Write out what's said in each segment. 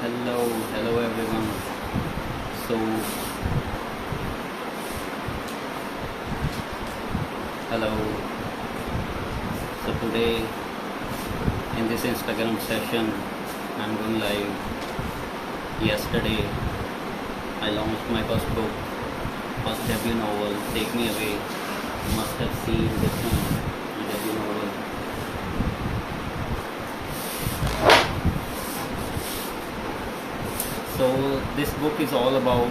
Hello everyone. So, hello. So today in this Instagram session, I'm going live. Yesterday, I launched my first book, first debut novel, Take Me Away. You must have seen this one, my debut novel. So this book is all about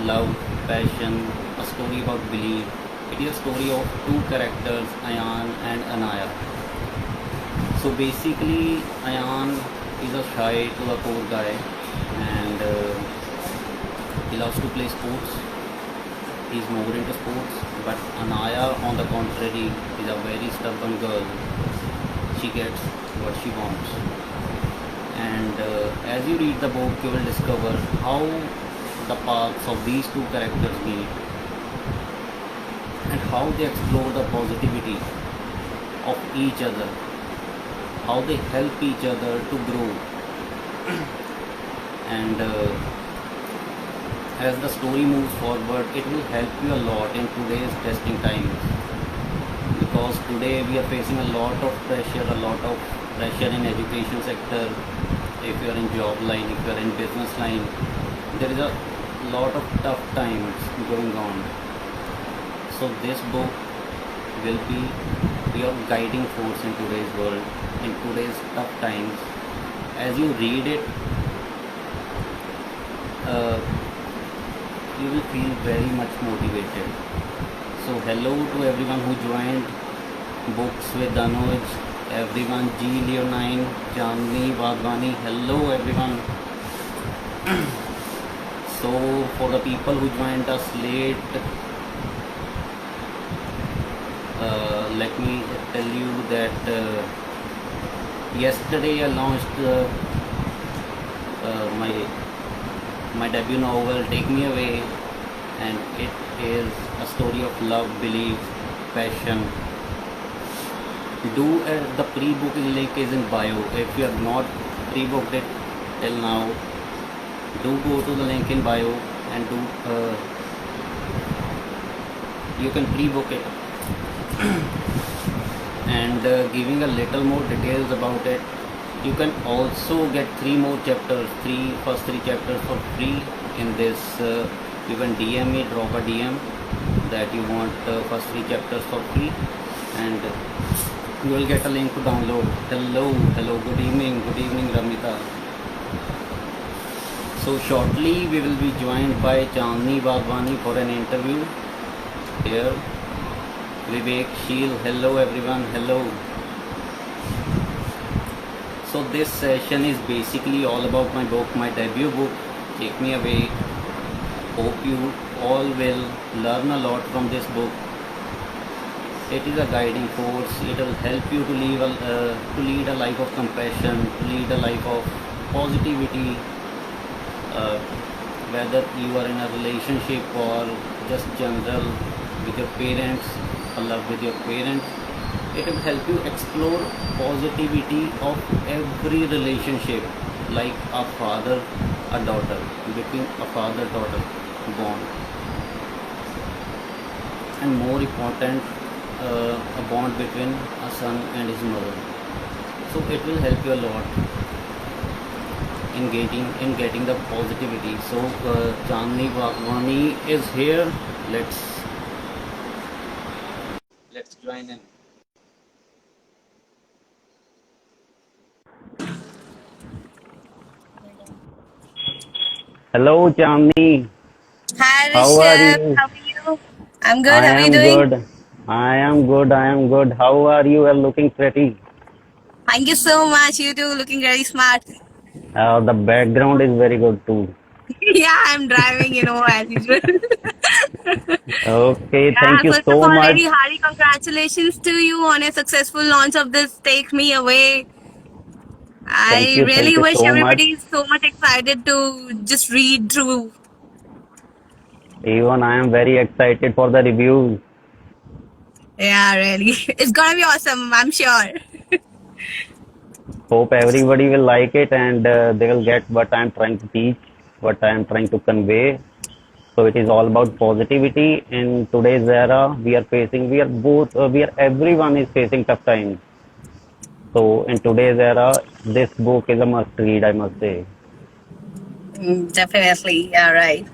love, passion, a story about belief. It is a story of two characters, Ayan and Anaya. So basically, Ayan is a shy to the core guy, and he loves to play sports. He's more into sports, but Anaya, on the contrary, is a very stubborn girl. She gets what she wants, and as you read the book, you will discover how the paths of these two characters meet and how they explore the positivity of each other, how they help each other to grow. And as the story moves forward, it will help you a lot in today's testing times, because today we are facing a lot of pressure in education sector. If you are in job line, if you are in business line, there is a lot of tough times going on. So this book will be your guiding force in today's world, in today's tough times. As you read it, uh, you will feel very much motivated. So hello to everyone who joined Books with Anuj, everyone, G Leonine, Chandni, Vadvani, hello everyone. So for the people who joined us late, let me tell you that yesterday I launched my debut novel, Take Me Away, and it is a story of love, belief, passion. The pre-book link is in bio. If you have not pre-booked it till now, do go to the link in bio and you can pre-book it. And giving a little more details about it, you can also get first three chapters for free in this. You can DM me, drop a DM that you want first three chapters for free, and you will get a link to download. Hello, good evening, Ramita. So shortly we will be joined by Chandni Bagwani for an interview here. Vivek Sheel, hello everyone, hello. So this session is basically all about my book, my debut book, Take Me Away. Hope you all will learn a lot from this book. It is a guiding force. It will help you to lead a life of compassion, to lead a life of positivity. Whether you are in a relationship or just general with your parents, a love with your parents, it will help you explore positivity of every relationship, like a father, a daughter, between a father-daughter bond, and more important, a bond between a son and his mother. So it will help you a lot in getting the positivity. So Chandni Bagwani is here. Let's join in. Hello, Chandni. Hi How are Rishabh, you? how are you? I'm good. I How are you am doing? good. I am good. I am good. How are you? You are looking pretty. Thank you so much. You too, looking very smart. The background is very good too. Yeah, I'm driving, as usual. Okay, thank Yeah, you first of so all, much. very hearty congratulations to you on a successful launch of this Take Me Away. I Thank really you wish so much. everybody is so much excited to just read through. Even I am very excited for the reviews. Yeah, really. It's gonna be awesome, I'm sure. Hope everybody will like it and they will get what I'm trying to teach, what I'm trying to convey. So it is all about positivity in today's era. Everyone is facing tough times. So in today's era, this book is a must read, I must say. Definitely. Yeah, right.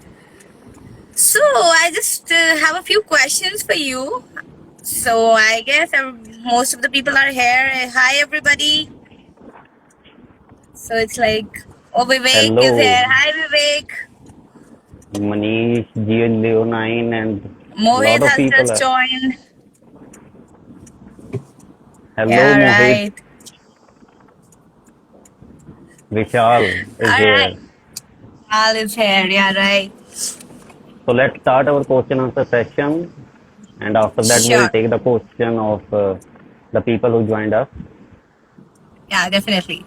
So I just have a few questions for you. So I guess most of the people are here. Hi, everybody. So it's like, oh, Vivek is Hello, here. Hi, Vivek. Manish, Leo9, and a lot Mohit of has people just are. joined. Hello, Yeah, Mohit. right. Vishal is All right. here. Al is here. Yeah, right. So let's start our question answer session, and after that we will Sure. take the question of the people who joined us. Yeah, definitely.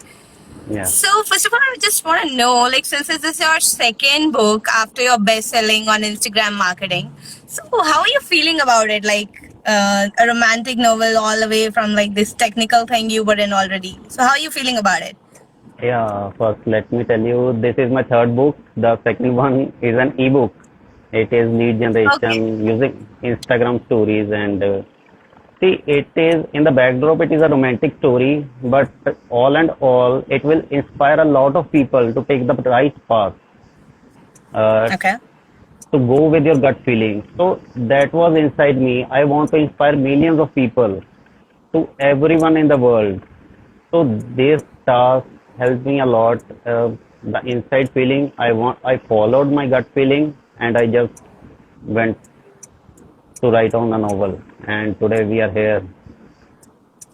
Yeah. So first of all, I just want to know, like, since this is your second book after your best-selling on Instagram marketing, so how are you feeling about it? Like a romantic novel, all the way from like this technical thing you were in already. So how are you feeling about it? Yeah, first let me tell you, this is my third book. The second one is an ebook. It is lead Okay. generation using Instagram stories and see, it is in the backdrop, it is a romantic story, but all and all, it will inspire a lot of people to take the right path, uh, Okay. to go with your gut feeling. So that was inside me. I want to inspire millions of people, to everyone in the world. So this task helped me a lot. The inside feeling, I followed my gut feeling, and I just went to write on a novel. And today we are here.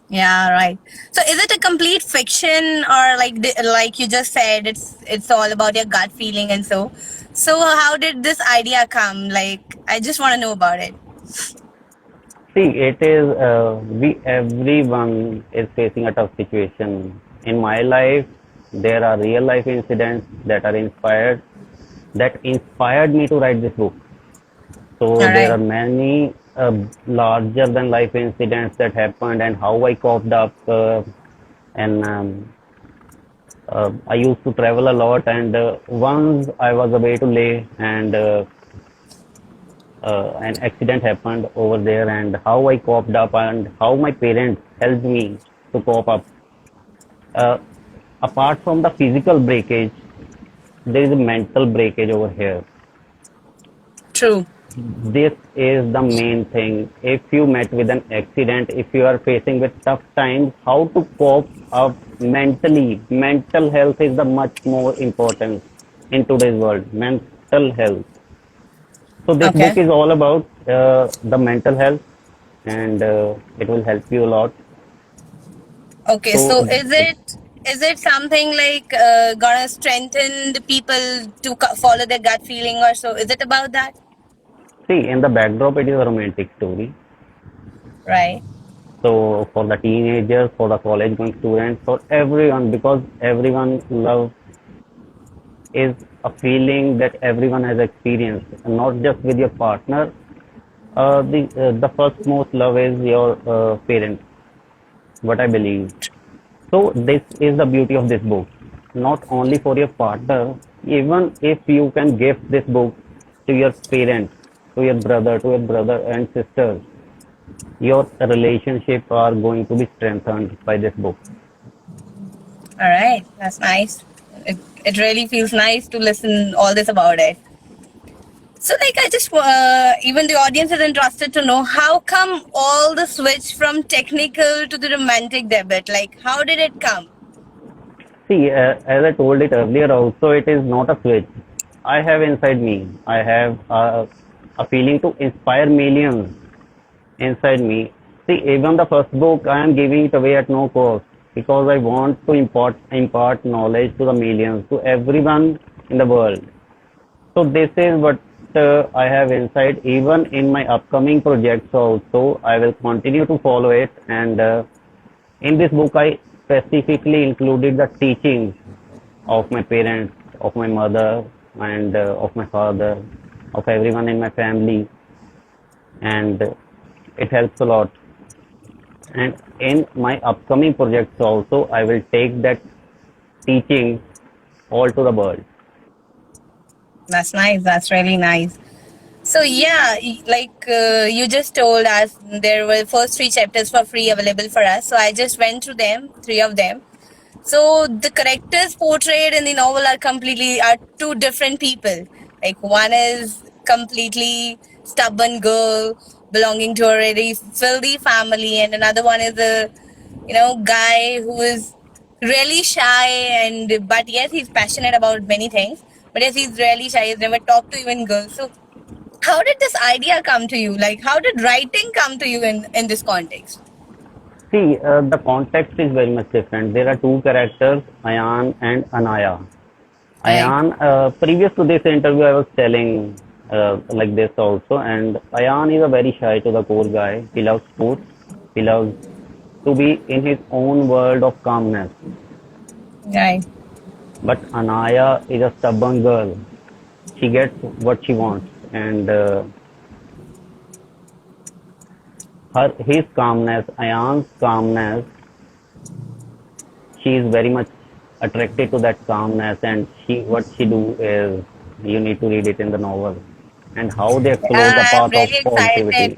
Yeah, right. So is it a complete fiction, or like like you just said, it's all about your gut feeling and so. So how did this idea come? Like, I just want to know about it. See, it is we everyone is facing a tough situation. In my life, there are real life incidents that inspired me to write this book. So All there are right. many larger than life incidents that happened and how I coped up. And I used to travel a lot, and once I was away to Leh, and an accident happened over there, and how I coped up and how my parents helped me to cope up. Uh, Apart from the physical breakage, there is a mental breakage over here. True. This is the main thing. If you met with an accident, if you are facing with tough times, how to cope up mentally. Mental health is the much more important in today's world. Mental health. So this book Okay. is all about the mental health, and it will help you a lot. Okay. So So is it something like gonna strengthen the people to follow their gut feeling or so? Is it about that? see, in the backdrop, it is a romantic story. Right. So for the teenagers, for the college going students, for everyone, because everyone love is a feeling that everyone has experienced, and not just with your partner. The first most love is your parents. What I believe. So this is the beauty of this book. Not only for your partner, even if you can gift this book to your parents, to your brother and sister, your relationship are going to be strengthened by this book. All right. That's nice. It really feels nice to listen all this about it. So, like, I just even the audience is interested to know how come all the switch from technical to the romantic debit. Like, how did it come? See, as I told it earlier, also it is not a switch. I have inside me. I have a feeling to inspire millions inside me. See, even the first book, I am giving it away at no cost because I want to impart knowledge to the millions, to everyone in the world. So this is what I have inside. Even in my upcoming projects also, I will continue to follow it. And in this book, I specifically included the teachings of my parents, of my mother, and of my father, of everyone in my family, and it helps a lot. And in my upcoming projects also, I will take that teaching all to the world. That's nice. That's really nice. So yeah, you just told us there were first three chapters for free available for us. So I just went through them, three of them. So the characters portrayed in the novel are two different people. Like one is completely stubborn girl belonging to a really filthy family, and another one is a guy who is really shy and but yes he's passionate about many things. But yes, he's really shy. He's never talked to even girls. So how did this idea come to you? Like how did writing come to you in this context? See, the context is very much different. There are two characters, Ayan and Anaya. Right. Ayan, previous to this interview, I was telling like this also, and Ayan is a very shy to the core guy. He loves sports. He loves to be in his own world of calmness. Right. But Anaya is a stubborn girl. She gets what she wants, and his calmness, Ayan's calmness, she is very much attracted to that calmness, and what she do is, you need to read it in the novel, and how they explore the I'm path of really excited positivity.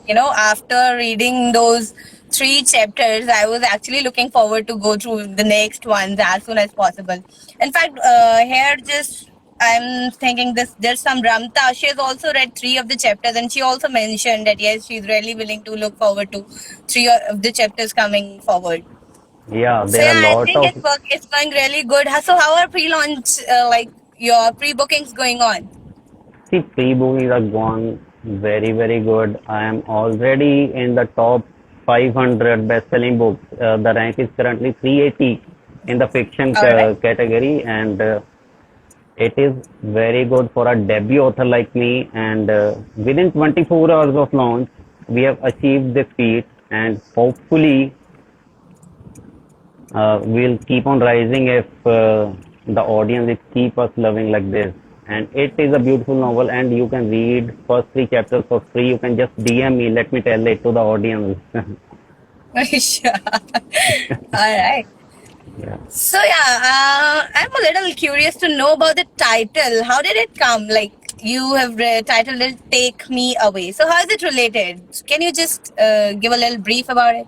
to, after reading those three chapters, I was actually looking forward to go through the next ones as soon as possible. In fact, here just I'm thinking this. There's some Ramta. She has also read three of the chapters, and she also mentioned that yes, she's really willing to look forward to three of the chapters coming forward. Yeah, So there are yeah, a I lot think of. it's going really good. So how are pre-launch like your pre-bookings going on? See, pre-bookings are gone very good. I am already in the top 500 best-selling books. The rank is currently 380 in the fiction All right. category, and it is very good for a debut author like me. And within 24 hours of launch, we have achieved this feat, and hopefully, we'll keep on rising if the audience is keep us loving like this. And it is a beautiful novel, and you can read first three chapters for free. You can just DM me. Let me tell it to the audience. Sure. All right. Yeah. So yeah, I'm a little curious to know about the title. How did it come? Like you have titled it "Take Me Away." So how is it related? Can you just give a little brief about it?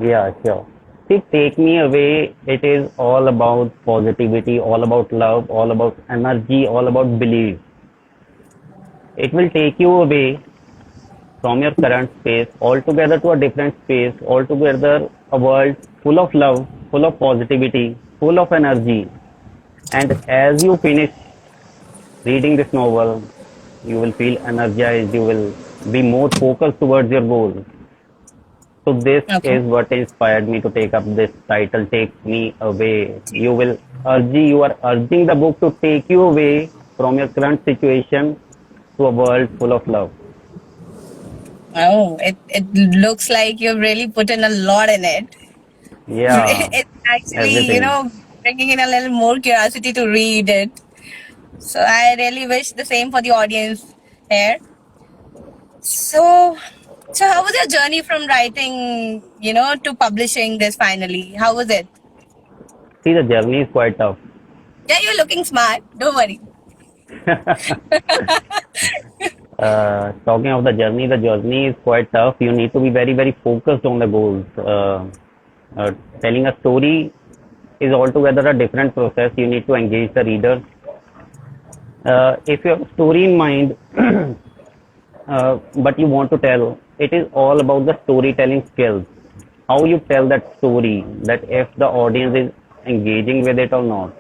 Yeah, sure. See, Take Me Away, it is all about positivity, all about love, all about energy, all about belief. It will take you away from your current space altogether to a different space, altogether a world full of love, full of positivity, full of energy. And as you finish reading this novel, you will feel energized, you will be more focused towards your goals. So this Okay. is what inspired me to take up this title, Take Me Away. You are urging the book to take you away from your current situation to a world full of love. Oh, it looks like you've really put in a lot in it. Yeah, It's actually, everything. bringing in a little more curiosity to read it. So I really wish the same for the audience here. So, so how was your journey from writing, to publishing this finally? How was it? See, the journey is quite tough. Yeah, you're looking smart. Don't worry. Talking of the journey is quite tough. You need to be very focused on the goals. Telling a story is altogether a different process. You need to engage the reader. If you have a story in mind, but you want to tell, it is all about the storytelling skills. How you tell that story, that if the audience is engaging with it or not.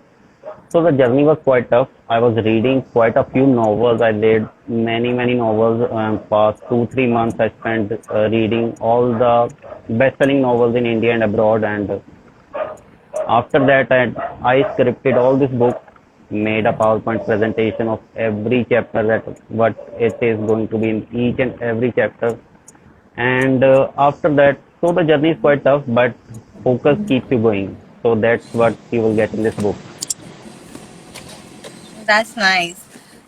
So the journey was quite tough. I was reading quite a few novels. I read many novels. Past 2 3 months, I spent reading all the best-selling novels in India and abroad. And after that, I scripted all this book, made a PowerPoint presentation of every chapter, that what it is going to be in each and every chapter. And after that, so the journey is quite tough, but focus keeps you going. So that's what you will get in this book. That's nice.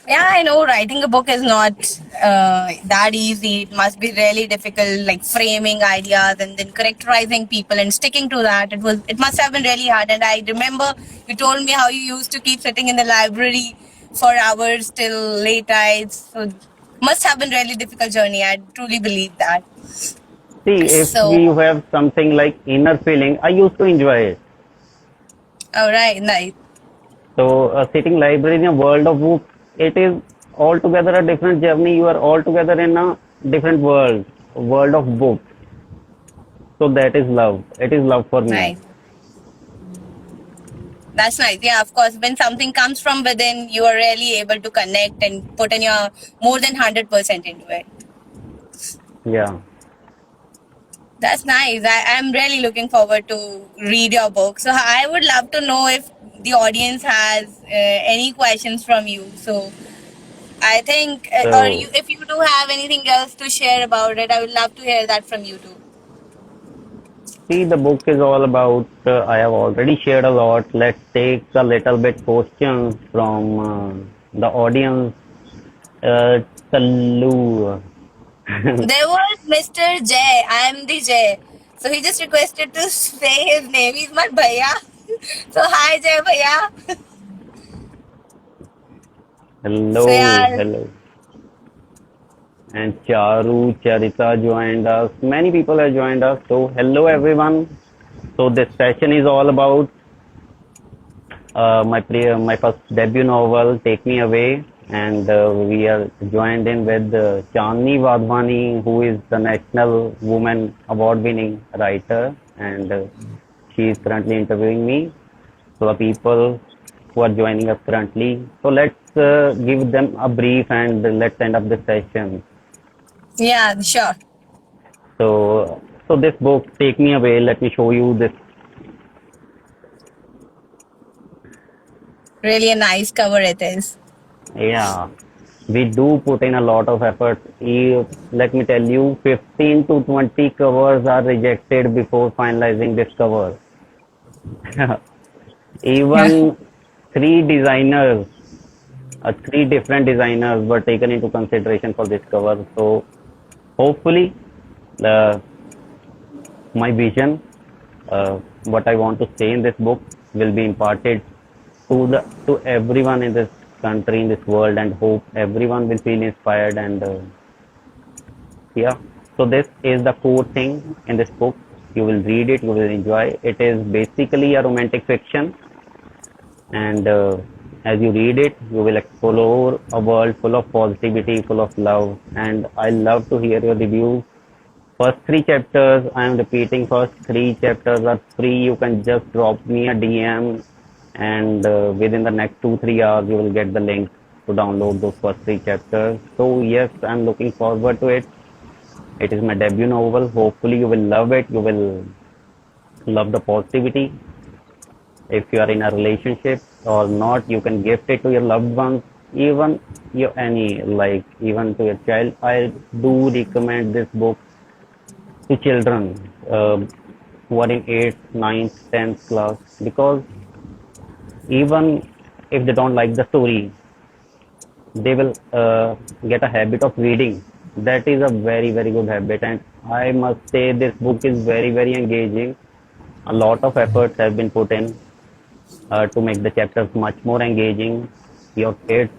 Yeah, I know writing a book is not that easy. It must be really difficult, like framing ideas and then characterizing people and sticking to that. It must have been really hard. And I remember you told me how you used to keep sitting in the library for hours till late nights. So must have been really difficult journey. I truly believe that. See, if So, you have something like inner feeling, I used to enjoy it. all right, nice. So, sitting library in a world of books, it is altogether a different journey. You are altogether in a different world of books. So that is love. It is love for me. Nice. That's nice. Yeah, of course. When something comes from within, you are really able to connect and put in your more than 100% into it. Yeah. That's nice. I'm really looking forward to read your book. So I would love to know if the audience has any questions from you. So I think, or So you, if you do have anything else to share about it, I would love to hear that from you too. see, the book is all about. I have already shared a lot. Let's take a little bit questions from the audience. Uh, Tallu. There was Mr. Jay. I am the Jay. So he just requested to say his name. He's my bhaiya. So hi Jay bhaiya. So Hello, yeah, hello. And Charu, Charita joined us. Many people have joined us. So hello everyone. So this session is all about my first debut novel, Take Me Away, and we are joined in with Chandni Wadhwani, who is the National Women Award-winning writer, and she is currently interviewing me. So the people who are joining us currently. So let's give them a brief and let's end up the session. yeah, sure. So this book, Take Me Away. Let me show you this. Really a nice cover it is. Yeah, we do put in a lot of effort. Let me tell you, 15 to 20 covers are rejected before finalizing this cover. Yeah. Even three designers, three different designers were taken into consideration for this cover. So hopefully, uh, my vision, what I want to say in this book, will be imparted to everyone in this country, in this world, and hope everyone will feel inspired. And yeah, so this is the core thing in this book. You will read it, you will enjoy. It is basically a romantic fiction, and as you read it, you will explore a world full of positivity, full of love. And I love to hear your reviews. First three chapters, I am repeating, first three chapters are free. You can just drop me a DM, and within the next 2 3 hours, you will get the link to download those first three chapters. So, yes, I'm looking forward to it. It is my debut novel. Hopefully, you will love it. You will love the positivity. If you are in a relationship or not, you can gift it to your loved ones, even your any like even to your child. I do recommend this book to children who are in 8th, 9th, 10th class, because even if they don't like the story, they will get a habit of reading. That is a very, very good habit. And I must say, this book is very, very engaging. A lot of efforts have been put in to make the chapters much more engaging. Your kids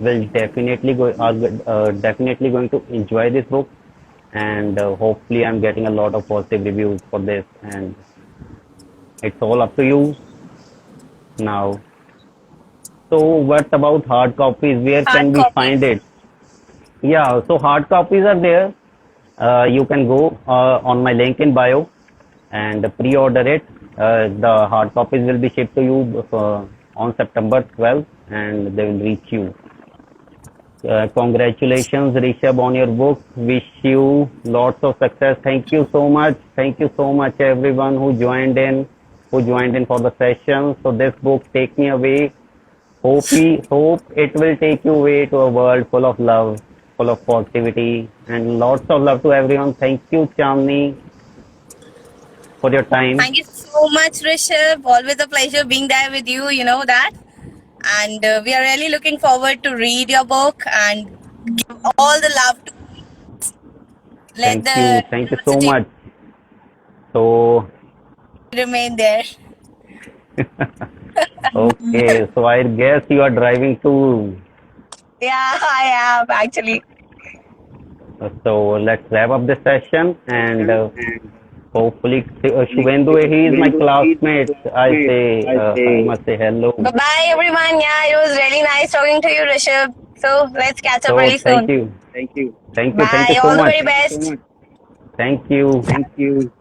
will definitely going to enjoy this book, and hopefully I'm getting a lot of positive reviews for this, and it's all up to you now. So what about hard copies? Where Hard can we find copies. it? Yeah, so hard copies are there. You can go on my link in bio and pre-order it. The hard copies will be shipped to you on September 12th, and they will reach you. Congratulations, Rishabh, on your book. Wish you lots of success. Thank you so much. Thank you so much, everyone who joined in for the session. So this book, Take Me Away. Hope it will take you away to a world full of love, full of positivity, and lots of love to everyone. Thank you, Chamni, for your time. Thank you so much, Rishabh. Always a pleasure being there with you. You know that. and we are really looking forward to read your book and give all the love to let Thank you so curiosity much. So, remain there. okay, so I guess you are driving too. Yeah, I am actually. So let's wrap up this session and hopefully Shubhendu, he is my classmate. I must say hello. Bye bye, everyone. Yeah, it was really nice talking to you, Rishabh. So let's catch up So really soon. thank you Bye. so All the much. very best. Thank you.